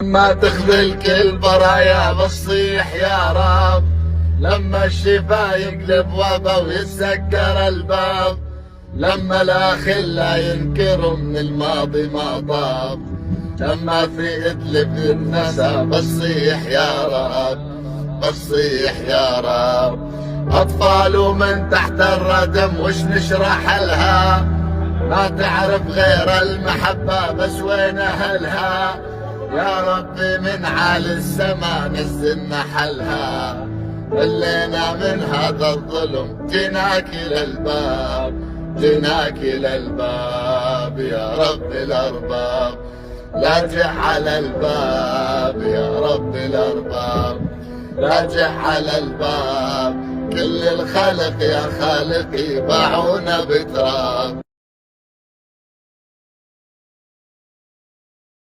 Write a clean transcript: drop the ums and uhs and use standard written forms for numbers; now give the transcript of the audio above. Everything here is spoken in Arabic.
لما تخذل كل برايا بتصيح يا رب، لما الشفا يقلب وبا ويتسكر الباب، لما الأخلا ينكروا من الماضي ما طاب، لما في إدلب النسا بتصيح يا رب، بتصيح يا رب. أطفال ومن تحت الردم وش نشرح لها، ما تعرف غير المحبة بس وين أهلها، يا ربي من عالي السما نزلنا حلها، خلينا من هذا الظلم جيناك إلى الباب، جيناك إلى الباب يا رب الأرباب، لا تجعل الباب يا رب الأرباب، لا تجعل الباب، كل الخلق يا خالقي باعونا بتراب.